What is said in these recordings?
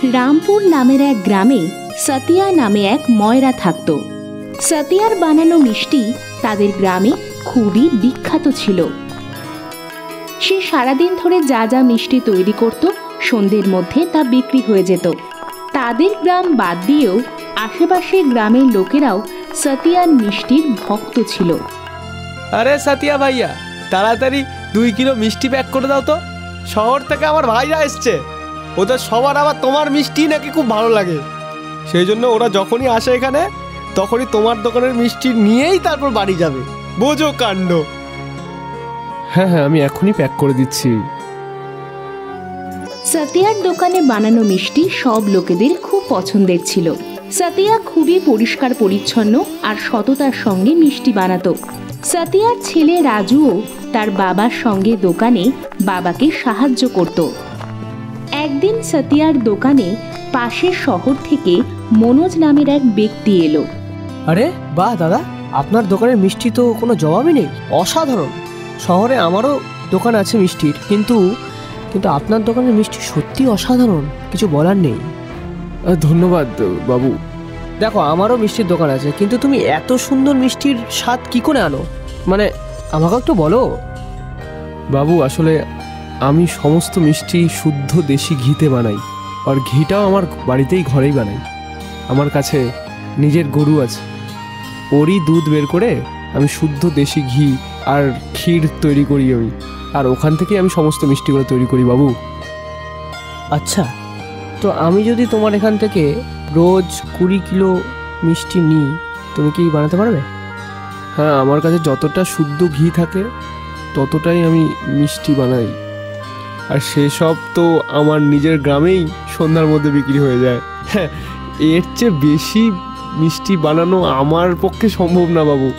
রামপুর নামের এক গ্রামে সতিয়া নামে এক ময়রা থাকত। সতিয়ার বানানো মিষ্টি তাদের গ্রামে খুবই বিখ্যাত ছিল। সে সারাদিন ধরে যা যা মিষ্টি তৈরি করত, সন্ধ্যের মধ্যে তা বিক্রি হয়ে যেত। তাদের গ্রাম বাদ দিয়েও আশেপাশের গ্রামের লোকেরাও সতিয়ার মিষ্টির ভক্ত ছিল। আরে সতিয়া ভাইয়া, তাড়াতাড়ি 2 কিলো মিষ্টি প্যাক করে দাও তো। শহর থেকে আমার ভাইরা এসছে, ওদের সবার আবার তোমার মিষ্টি নাকি খুব ভালো লাগে। সেই জন্য ওরা যখনই আসে এখানে তখনই তোমার দোকানের মিষ্টি নিয়েই তারপর বাড়ি যাবে। বোঝো কাণ্ড। হ্যাঁ হ্যাঁ, আমি এখনই প্যাক করে দিচ্ছি। সতিয়ার দোকানে বানানো মিষ্টি সব লোকেদের খুব পছন্দের ছিল। সতিয়া খুবই পরিষ্কার পরিচ্ছন্ন আর সততার সঙ্গে মিষ্টি বানাতো। সতিয়ার ছেলে রাজুও তার বাবার সঙ্গে দোকানে বাবাকে সাহায্য করত। একদিন সতিয়ার দোকানে পাশের শহর থেকে মনোজ নামের এক ব্যক্তি এলো। আরে বাহ দাদা, আপনার দোকানের মিষ্টি তো কোনো জবাবই নেই, অসাধারণ। শহরে আমারও দোকান আছে মিষ্টির, কিন্তু আপনার দোকানের মিষ্টি সত্যি অসাধারণ, কিছু বলার নেই। ধন্যবাদ বাবু। দেখো, আমারও মিষ্টির দোকান আছে, কিন্তু তুমি এত সুন্দর মিষ্টির স্বাদ কি করে আনো? মানে আমাকে একটু বলো। বাবু, আসলে আমি সমস্ত মিষ্টি শুদ্ধ দেশি ঘিতে বানাই, আর ঘিটাও আমার বাড়িতেই ঘরেই বানাই। আমার কাছে নিজের গরু আছে, ওরই দুধ বের করে আমি শুদ্ধ দেশি ঘি আর ক্ষীর তৈরি করি আমি, আর ওখান থেকেই আমি সমস্ত মিষ্টিগুলো তৈরি করি বাবু। আচ্ছা, তো আমি যদি তোমার এখান থেকে রোজ 20 কিলো মিষ্টি নিই, তুমি কি বানাতে পারবে? হ্যাঁ, আমার কাছে যতটা শুদ্ধ ঘি থাকে ততটাই আমি মিষ্টি বানাই, আর সেসব তো আমার নিজের গ্রামেই সন্ধ্যার মধ্যে বিক্রি হয়ে যায়। হ্যাঁ, এর চেয়ে বেশি মিষ্টি বানানো আমার পক্ষে সম্ভব না বাবু।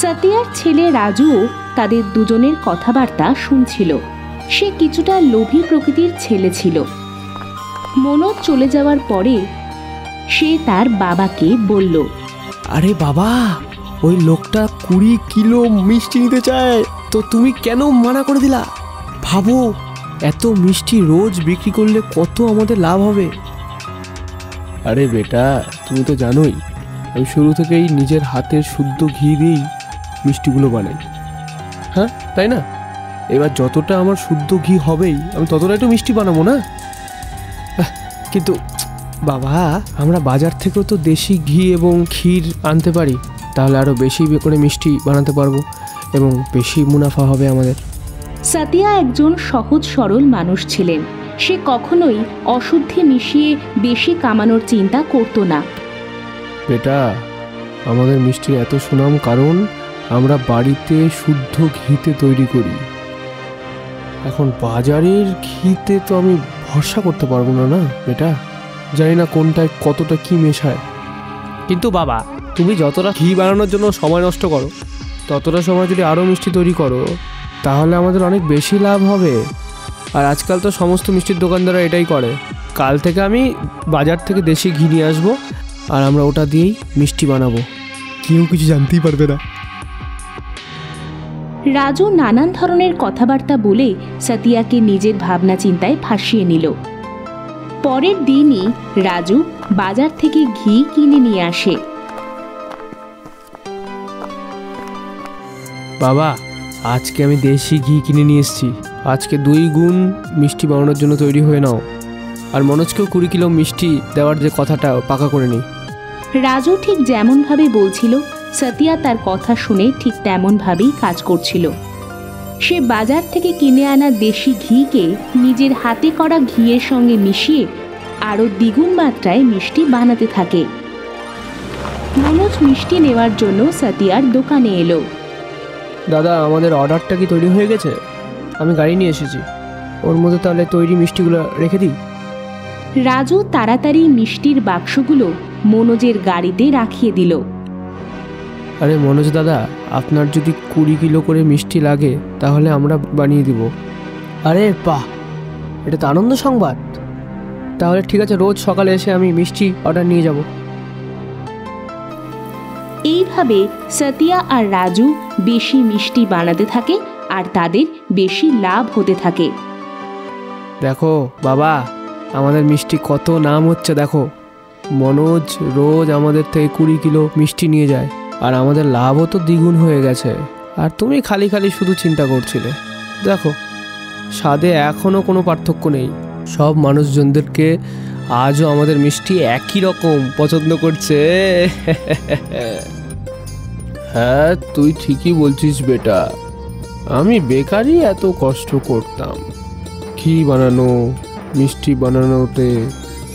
সতিয়ার ছেলে রাজুও তাদের দুজনের কথাবার্তা শুনছিল। সে কিছুটা লোভী প্রকৃতির ছেলে ছিল। মনোজ চলে যাওয়ার পরে সে তার বাবাকে বলল, আরে বাবা, ওই লোকটা 20 কিলো মিষ্টি নিতে চায়, তো তুমি কেন মানা করে দিলা? ভাবো, এত মিষ্টি রোজ বিক্রি করলে কত আমাদের লাভ হবে। আরে বেটা, তুমি তো জানোই আমি শুরু থেকেই নিজের হাতের শুদ্ধ ঘি দিয়েই মিষ্টিগুলো বানাই। হ্যাঁ, তাই না? এবার যতটা আমার শুদ্ধ ঘি হবেই আমি ততটাই তো মিষ্টি বানাবো না? কিন্তু বাবা, আমরা বাজার থেকেও তো দেশি ঘি এবং ক্ষীর আনতে পারি, তাহলে আরও বেশি করে মিষ্টি বানাতে পারবো এবং বেশি মুনাফা হবে আমাদের। সতিয়া একজন সহজ সরল মানুষ ছিলেন। সে কখনোই অশুদ্ধি মিশিয়ে বেশি কামানোর চিন্তা করত না। বেটা, আমাদের মিষ্টির এত সুনাম কারণ আমরা বাড়িতে শুদ্ধ ঘিতে তৈরি করি। এখন বাজারের ঘিতে তো আমি ভরসা করতে পারবো না না বেটা, জানি না কোনটায় কতটা কি মেশায়। কিন্তু বাবা, তুমি যতটা ঘি বানানোর জন্য সময় নষ্ট করো, ততটা সময় যদি আরও মিষ্টি তৈরি করো তাহলে আমাদের অনেক বেশি লাভ হবে। আর আজকাল তো সমস্ত মিষ্টির দোকানদাররা এটাই করে। কাল থেকে আমি বাজার থেকে দেশি ঘি নিয়ে আসবো, আর আমরা ওটা দিয়েই মিষ্টি বানাবো, কেউ কিছু জানতেই পারবে না। রাজু নানান ধরনের কথাবার্তা বলে সতিয়াকে নিজের ভাবনা চিন্তায় ফাঁসিয়ে নিল। পরের দিনই রাজু বাজার থেকে ঘি কিনে নিয়ে আসে। বাবা, আজকে আমি দেশি ঘি কিনে নিয়ে এসেছি, আজকে 2 গুণ মিষ্টি বানানোর জন্য তৈরি হয়ে নাও। আর মনোজকেও 20 কিলো মিষ্টি দেওয়ার যে কথাটা পাকা করে নিই। রাজু ঠিক যেমনভাবে বলছিল, সতিয়া তার কথা শুনে ঠিক তেমনভাবেই কাজ করছিল। সে বাজার থেকে কিনে আনা দেশি ঘিকে নিজের হাতে করা ঘিয়ের সঙ্গে মিশিয়ে আরও দ্বিগুণ মাত্রায় মিষ্টি বানাতে থাকে। মনোজ মিষ্টি নেওয়ার জন্য সতিয়ার দোকানে এলো। দাদা, আমাদের অর্ডারটা কি তৈরি হয়ে গেছে? আমি গাড়ি নিয়ে এসেছি, ওর মধ্যে তাহলে তৈরি মিষ্টিগুলো রেখে দিই। রাজু তাড়াতাড়ি মিষ্টির বাক্সগুলো মনোজের গাড়িতে রাখিয়ে দিল। আরে মনোজ দাদা, আপনার যদি 20 কিলো করে মিষ্টি লাগে তাহলে আমরা বানিয়ে দিব। আরে বাহ, এটা তো আনন্দ সংবাদ। তাহলে ঠিক আছে, রোজ সকালে এসে আমি মিষ্টি অর্ডার নিয়ে যাব। এইভাবে সতিয়া আর রাজু বেশি মিষ্টি বানাতে থাকে আর তাদের বেশি লাভ হতে থাকে। দেখো বাবা, আমাদের মিষ্টি কত নাম হচ্ছে দেখো। মনোজ রোজ আমাদের থেকে 20 কিলো মিষ্টি নিয়ে যায়, আর আমাদের লাভও তো দ্বিগুণ হয়ে গেছে। আর তুমি খালি খালি শুধু চিন্তা করছিলে। দেখো, স্বাদে এখনও কোনো পার্থক্য নেই। সব মানুষজনদেরকে আজও আমাদের মিষ্টি একই রকম পছন্দ করছে। হ্যাঁ, তুই ঠিকই বলছিস বেটা। আমি বেকারই এত কষ্ট করতাম। ঘি বানানো, মিষ্টি বানানোতে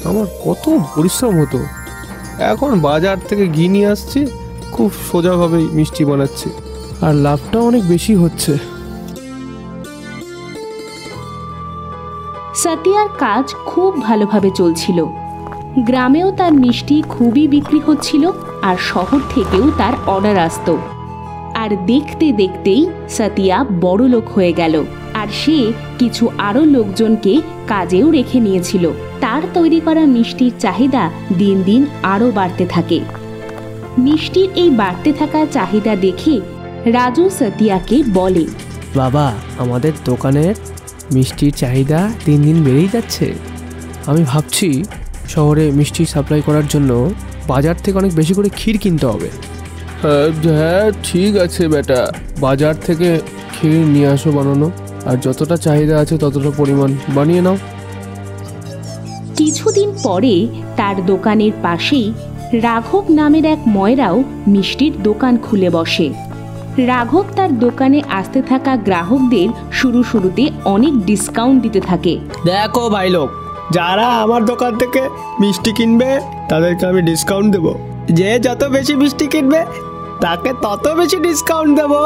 আমার কত পরিশ্রম হতো। এখন বাজার থেকে ঘি নিয়ে আসছি, খুব সোজাভাবেই মিষ্টি বানাচ্ছি, আর লাভটা অনেক বেশি হচ্ছে। সাতিয়ার কাজ খুব ভালোভাবে চলছিল। গ্রামেও তার মিষ্টি খুবই বিক্রি হচ্ছিল, আর শহর থেকেও তার অর্ডার আসতো। আর দেখতে দেখতেই সাতিয়া বড় লোক হয়ে গেল, আর সে কিছু আরও লোকজনকে কাজেও রেখে নিয়েছিল। তার তৈরি করা মিষ্টির চাহিদা দিন দিন আরও বাড়তে থাকে। মিষ্টির এই বাড়তে থাকা চাহিদা দেখে রাজু সাতিয়াকে বলে, বাবা, আমাদের দোকানের মিষ্টির চাহিদা দিন দিন বেড়েই যাচ্ছে। আমি ভাবছি শহরে মিষ্টি সাপ্লাই করার জন্য বাজার থেকে অনেক বেশি করে ক্ষীর কিনতে হবে। হ্যাঁ, ঠিক আছে বেটা, বাজার থেকে ক্ষীর নিয়ে আসো বানানো, আর যতটা চাহিদা আছে ততটা পরিমাণ বানিয়ে নাও। কিছুদিন পরে তার দোকানের পাশেই রাঘব নামের এক ময়রাও মিষ্টির দোকান খুলে বসে। রাঘব তার দোকানে আসতে থাকা গ্রাহকদের শুরুতে অনেক ডিসকাউন্ট দিতে থাকে। দেখো ভাই লোক, যারা আমার দোকান থেকে মিষ্টি কিনবে তাদেরকে আমি ডিসকাউন্ট দেবো। যে যত বেশি মিষ্টি কিনবে তাকে তত বেশি ডিসকাউন্ট দেবো।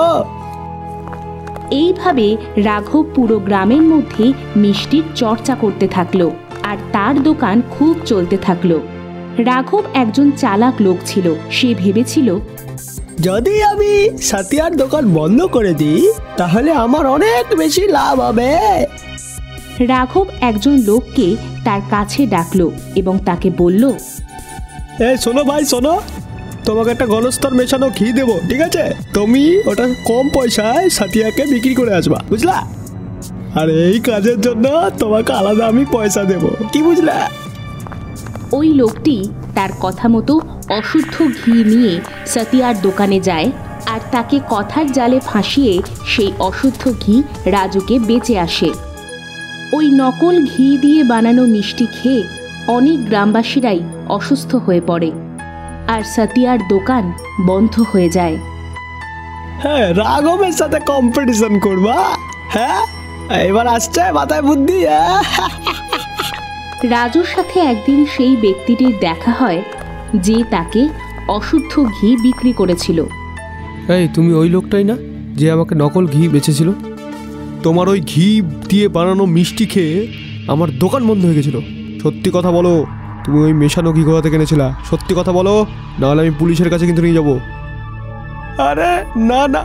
এইভাবে রাঘব পুরো গ্রামের মধ্যে মিষ্টির চর্চা করতে থাকলো, আর তার দোকান খুব চলতে থাকলো। রাঘব একজন চালাক লোক ছিল। সে ভেবেছিল, যদি আমি সাতিয়ার দোকান বন্ধ করে দিই তাহলে আমার অনেক বেশি লাভ হবে। রাঘব একজন লোককে তার কাছে ডাকলো এবং তাকে বলল, এই শোনো ভাই, শোনো, তোমাকে একটা গলস্তর মেশানো ঘি দেবো, ঠিক আছে? তুমি ওটা কম পয়সায় সাতিয়াকে বিক্রি করে আসবা, বুঝলা? আর এই কাজের জন্য তোমাকে আলাদা আমি পয়সা দেবো, কি বুঝলা? ওই লোকটি তার কথা মতো অশুদ্ধ ঘি নিয়ে সাতিয়ার দোকানে যায়, আর তাকে কথার জালে ফাঁসিয়ে সেই অশুদ্ধ ঘি রাজুকে বেচে আসে। ওই নকল ঘি দিয়ে বানানো মিষ্টি খেয়ে অনেক গ্রামবাসীরাই অসুস্থ হয়ে পড়ে, আর সাতিয়ার দোকান বন্ধ হয়ে যায়। হ্যাঁ, রাঘবের সাথে কম্পিটিশন করবা? হ্যাঁ, এবার আসছে মাথায় বুদ্ধি। রাজুর সাথে একদিন সেই ব্যক্তিটির দেখা হয় যে তাকে অশুদ্ধ ঘি বিক্রি করেছিল। এই, তুমি ওই লোকটাই না যে আমাকে নকল ঘি বেচেছিল? তোমার ওই ঘি দিয়ে বানানো মিষ্টি খেয়ে আমার দোকান বন্ধ হয়ে গেছিল। সত্যি কথা বলো, তুমি ওই মেশানো ঘি কোথা থেকে এনেছিলা? সত্যি কথা বলো, নাহলে আমি পুলিশের কাছে কিন্তু নিয়ে যাবো। আরে না না,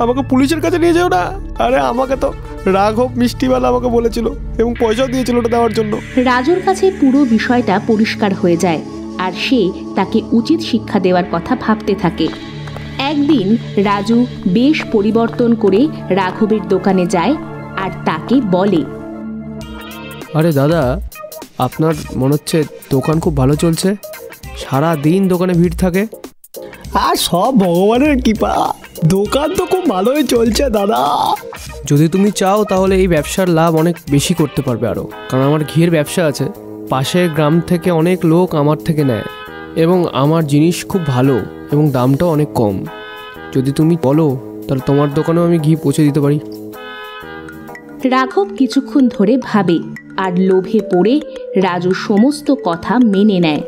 আমাকে পুলিশের কাছে নিয়ে যাও না। আরে আমাকে তো রাঘব মিষ্টিওয়ালা আমাকে বলেছিল এবং পয়সাও দিয়েছিল ওটা দেওয়ার জন্য। রাজুর কাছে পুরো বিষয়টা পরিষ্কার হয়ে যায়, আর সে তাকে উচিত শিক্ষা দেওয়ার কথা ভাবতে থাকে। একদিন রাজু বেশ পরিবর্তন করে রাঘবের দোকানে যায় আর তাকে বলে, আরে দাদা, আপনার মনে হচ্ছে দোকান খুব ভালো চলছে, সারা দিন দোকানে ভিড় থাকে। আর সব ভগবানের কৃপা, দোকান তো খুব ভালোই চলছে দাদা। যদি তুমি চাও তাহলে এই ব্যবসার লাভ অনেক বেশি করতে পারবে আরও, কারণ আমার ঘিয়ের ব্যবসা আছে। পাশের গ্রাম থেকে অনেক লোক আমার থেকে নেয়, এবং আমার জিনিস খুব ভালো এবং দামটাও অনেক কম। যদি তুমি বলো তাহলে তোমার দোকানেও আমি ঘি পৌঁছে দিতে পারি। রাঘব কিছুক্ষণ ধরে ভাবে, আর লোভে পড়ে রাজু সমস্ত কথা মেনে নেয়।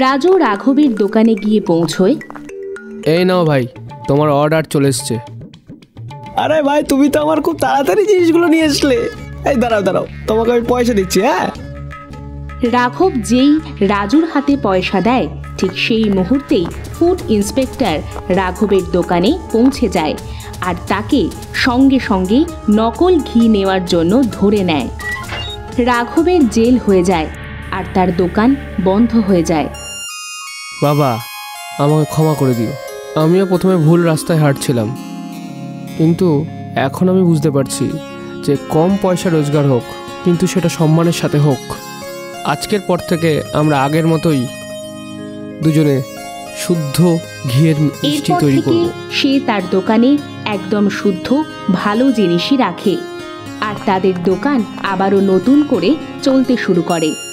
রাজু রাঘবের দোকানে গিয়ে পৌঁছয়। এই নাও ভাই, তোমার অর্ডার চলে এসছে। আরে ভাই, তুমি তো আমার খুব তাড়াতাড়ি জিনিসগুলো নিয়ে আসলে। এই দাঁড়াও দাঁড়াও, তোমাকে আমি পয়সা দিচ্ছি। হ্যাঁ, রাঘব যেই রাজুর হাতে পয়সা দেয়, ঠিক সেই মুহূর্তেই ফুড ইন্সপেক্টর রাঘবের দোকানে পৌঁছে যায়, আর তাকে সঙ্গে সঙ্গে নকল ঘি নেওয়ার জন্য ধরে নেয়। রাঘবের জেল হয়ে যায়, আর তার দোকান বন্ধ হয়ে যায়। বাবা, আমাকে ক্ষমা করে দিও। আমিও প্রথমে ভুল রাস্তায় হাঁটছিলাম, কিন্তু এখন আমি বুঝতে পারছি যে কম পয়সা রোজগার হোক, কিন্তু সেটা সম্মানের সাথে হোক। আজকের পর থেকে আমরা আগের মতোই দুজনে শুদ্ধ ঘিয়ের মিষ্টি এরপর তৈরি থেকে করব। সে তার দোকানে একদম শুদ্ধ ভালো জিনিসই রাখে আর তাদের দোকান আবারও নতুন করে চলতে শুরু করে।